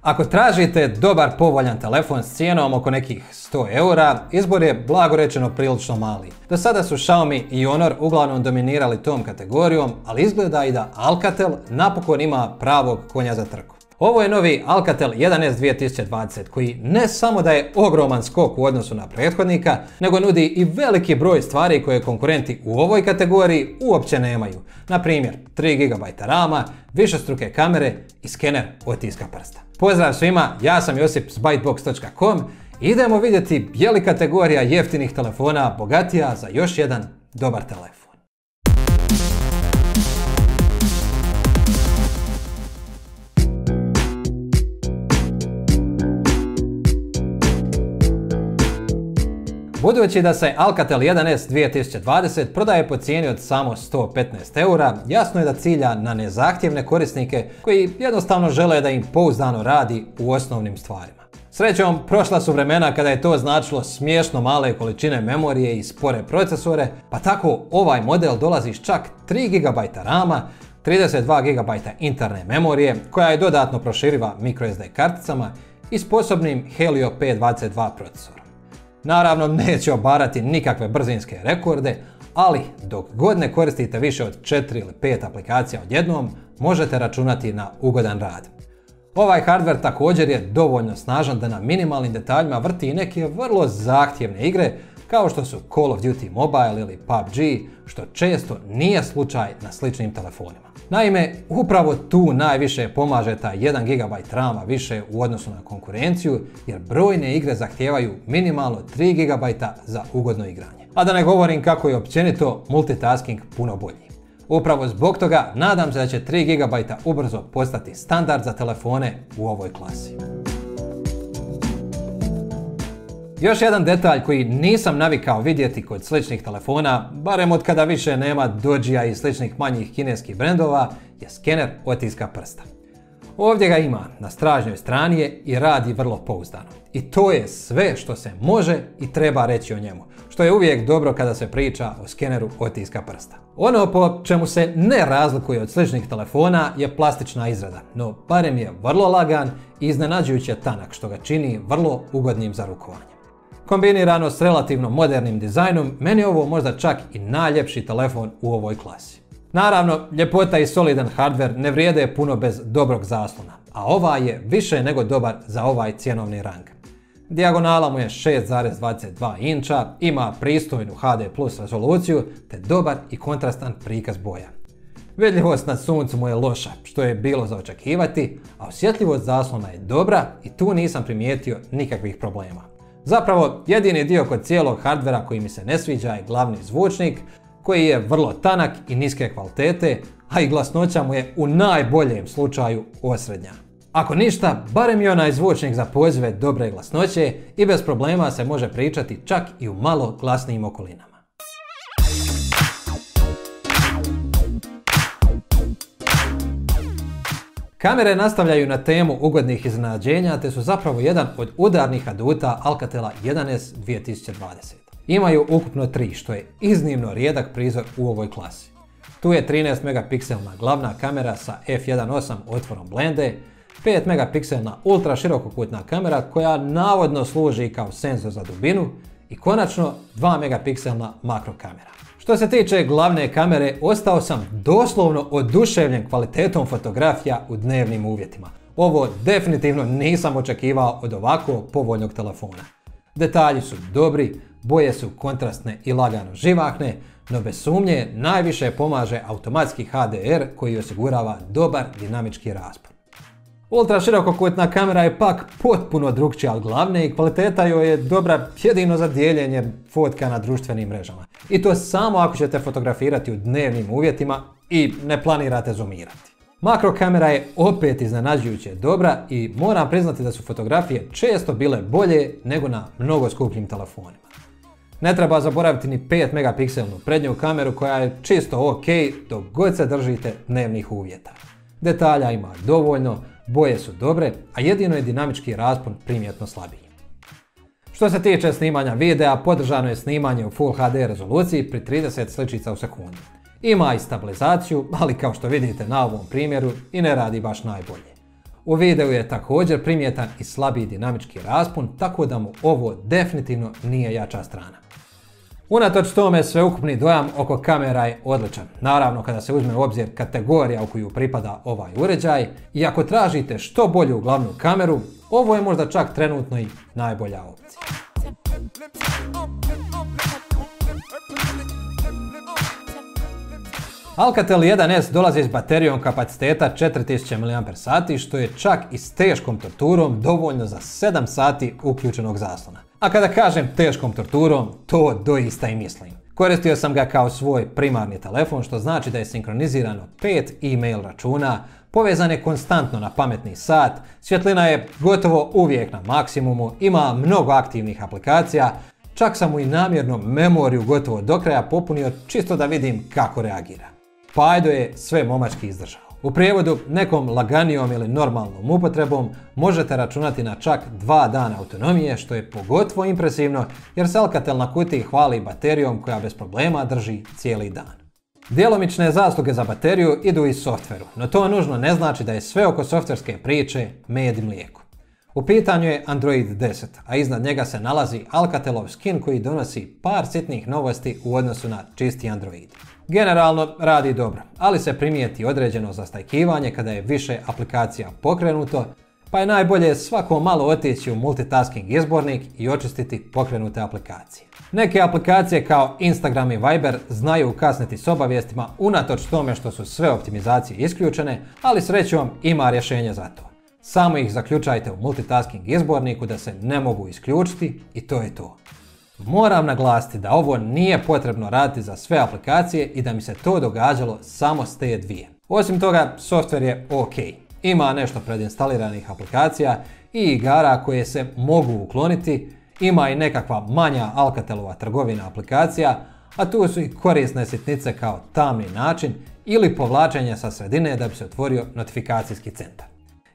Ako tražite dobar povoljan telefon s cijenom oko nekih 100 eura, izbor je blago rečeno prilično mali. Do sada su Xiaomi i Honor uglavnom dominirali tom kategorijom, ali izgleda i da Alcatel napokon ima pravog konja za trku. Ovo je novi Alcatel 1S 2020 koji ne samo da je ogroman skok u odnosu na prethodnika, nego nudi i veliki broj stvari koje konkurenti u ovoj kategoriji uopće nemaju. Na primjer, 3 GB RAM-a, višestruke kamere i skener otiska prsta. Pozdrav svima, ja sam Josip s bytebox.com i idemo vidjeti je li kategorija jeftinih telefona bogatija za još jedan dobar telefon. Budući da se Alcatel 1S 2020 prodaje po cijeni od samo 115 eura, jasno je da cilja na nezahtjevne korisnike koji jednostavno žele da im pouzdano radi u osnovnim stvarima. Srećom, prošla su vremena kada je to značilo smiješno male količine memorije i spore procesore, pa tako ovaj model dolazi s čak 3 GB RAM-a, 32 GB interne memorije koja je dodatno proširiva microSD karticama i sposobnim Helio P22 procesorom. Naravno, neće obarati nikakve brzinske rekorde, ali dok god ne koristite više od 4 ili 5 aplikacija odjednom, možete računati na ugodan rad. Ovaj hardware također je dovoljno snažan da na minimalnim detaljima vrti i neke vrlo zahtjevne igre, kao što su Call of Duty Mobile ili PUBG, što često nije slučaj na sličnim telefonima. Naime, upravo tu najviše pomaže taj 1 GB RAM-a više u odnosu na konkurenciju, jer brojne igre zahtijevaju minimalno 3 GB za ugodno igranje. A da ne govorim kako je općenito multitasking puno bolji. Upravo zbog toga nadam se da će 3 GB ubrzo postati standard za telefone u ovoj klasi. Još jedan detalj koji nisam navikao vidjeti kod sličnih telefona, barem od kada više nema Dogija i sličnih manjih kineskih brendova, je skener otiska prsta. Ovdje ga ima na stražnjoj strani je i radi vrlo pouzdano. I to je sve što se može i treba reći o njemu, što je uvijek dobro kada se priča o skeneru otiska prsta. Ono po čemu se ne razlikuje od sličnih telefona je plastična izrada, no barem je vrlo lagan i iznenađujuće tanak, što ga čini vrlo ugodnim za rukovanje. Kombinirano s relativno modernim dizajnom, meni je ovo možda čak i najljepši telefon u ovoj klasi. Naravno, ljepota i solidan hardware ne vrijede puno bez dobrog zaslona, a ovaj je više nego dobar za ovaj cjenovni rang. Dijagonala mu je 6,22 inča, ima pristojnu HD+ rezoluciju te dobar i kontrastan prikaz boja. Vidljivost na suncu mu je loša, što je bilo za očekivati, a osjetljivost zaslona je dobra i tu nisam primijetio nikakvih problema. Zapravo, jedini dio kod cijelog hardvera koji mi se ne sviđa je glavni zvučnik, koji je vrlo tanak i niske kvalitete, a i glasnoća mu je u najboljem slučaju osrednja. Ako ništa, barem je onaj zvučnik za pozive dobre glasnoće i bez problema se može pričati čak i u malo glasnijim okolinama. Kamere nastavljaju na temu ugodnih iznenađenja te su zapravo jedan od udarnih aduta Alcatela 1S 2020. Imaju ukupno 3, što je iznimno rijedak prizor u ovoj klasi. Tu je 13 megapikselna glavna kamera sa f1.8 otvorom blende, 5 megapikselna ultra širokokutna kamera koja navodno služi kao senzor za dubinu i konačno 2 megapikselna makro kamera. Što se tiče glavne kamere, ostao sam doslovno oduševljen kvalitetom fotografija u dnevnim uvjetima. Ovo definitivno nisam očekivao od ovako povoljnog telefona. Detalji su dobri, boje su kontrastne i lagano živahne, no bez sumnje najviše pomaže automatski HDR koji osigurava dobar dinamički raspon. Ultra širokokutna kamera je pak potpuno drukčija od glavne i kvaliteta joj je dobra jedino za dijeljenje fotka na društvenim mrežama. I to samo ako ćete fotografirati u dnevnim uvjetima i ne planirate zoomirati. Makro kamera je opet iznenađujuće dobra i moram priznati da su fotografije često bile bolje nego na mnogo skupljim telefonima. Ne treba zaboraviti ni 5 megapikselnu prednju kameru koja je čisto ok dok god se držite dnevnih uvjeta. Detalja ima dovoljno, boje su dobre, a jedino je dinamički raspon primjetno slabiji. Što se tiče snimanja videa, podržano je snimanje u Full HD rezoluciji pri 30 sličica u sekundi. Ima i stabilizaciju, ali kao što vidite na ovom primjeru i ne radi baš najbolje. U videu je također primjetan i slabiji dinamički raspon, tako da mu ovo definitivno nije jača strana. Unatoč tome, sveukupni dojam oko kamera je odličan. Naravno, kada se uzme u obzir kategorija u koju pripada ovaj uređaj, i ako tražite što bolju glavnu kameru, ovo je možda čak trenutno i najbolja opcija. Alcatel 1S dolazi s baterijom kapaciteta 4000 mAh, što je čak i s teškom torturom dovoljno za 7 sati uključenog zaslona. A kada kažem teškom torturom, to doista i mislim. Koristio sam ga kao svoj primarni telefon, što znači da je sinkronizirano 5 e-mail računa, povezan je konstantno na pametni sat, svjetlina je gotovo uvijek na maksimumu, ima mnogo aktivnih aplikacija, čak sam mu i namjerno memoriju gotovo do kraja popunio čisto da vidim kako reagira. Pa ajde je sve momački izdržao. U prijevodu, nekom laganijom ili normalnom upotrebom možete računati na čak 2 dana autonomije, što je pogotovo impresivno jer se Alcatel na kutiji hvali baterijom koja bez problema drži cijeli dan. Djelomične zasluge za bateriju idu i softveru, no to nužno ne znači da je sve oko softverske priče med i mlijeko. U pitanju je Android 10, a iznad njega se nalazi Alcatelov skin koji donosi par sitnih novosti u odnosu na čisti Android. Generalno radi dobro, ali se primijeti određeno zastajkivanje kada je više aplikacija pokrenuto, pa je najbolje svako malo otići u multitasking izbornik i očistiti pokrenute aplikacije. Neke aplikacije kao Instagram i Viber znaju kasniti s obavijestima unatoč tome što su sve optimizacije isključene, ali srećom ima rješenje za to. Samo ih zaključajte u multitasking izborniku da se ne mogu isključiti i to je to. Moram naglasiti da ovo nije potrebno raditi za sve aplikacije i da mi se to događalo samo s te dvije. Osim toga, softver je ok. Ima nešto predinstaliranih aplikacija i igara koje se mogu ukloniti, ima i nekakva manja Alcatelova trgovina aplikacija, a tu su i korisne sitnice kao tamni način ili povlačenje sa sredine da bi se otvorio notifikacijski centar.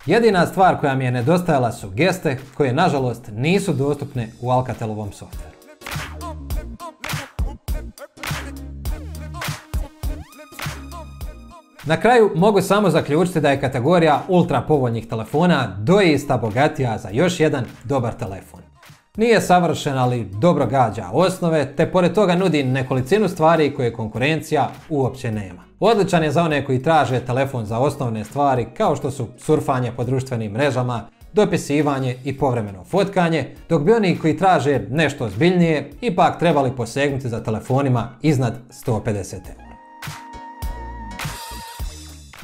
Jedina stvar koja mi je nedostajala su geste koje nažalost nisu dostupne u Alcatelovom softveru. Na kraju mogu samo zaključiti da je kategorija ultra povoljnih telefona doista bogatija za još jedan dobar telefon. Nije savršen, ali dobro gađa osnove, te pored toga nudi nekolicinu stvari koje konkurencija uopće nema. Odličan je za one koji traže telefon za osnovne stvari kao što su surfanje po društvenim mrežama, dopisivanje i povremeno fotkanje, dok bi oni koji traže nešto ozbiljnije ipak trebali posegnuti za telefonima iznad 150 €.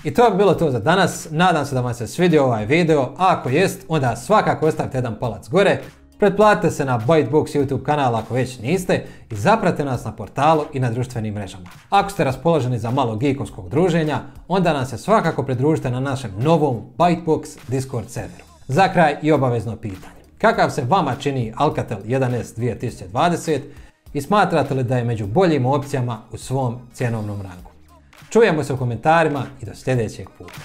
I to bi bilo to za danas, nadam se da vam se svidio ovaj video, a ako jest, onda svakako ostavite jedan palac gore, pretplatite se na Bytebox YouTube kanal ako već niste i zapratite nas na portalu i na društvenim mrežama. Ako ste raspoloženi za malo geekovskog druženja, onda nam se svakako pridružite na našem novom Bytebox Discord serveru. Za kraj i obavezno pitanje. Kakav se vama čini Alcatel 1S 2020 i smatrate li da je među boljim opcijama u svom cjenovnom rangu? Čujemo se u komentarima i do sljedećeg puta.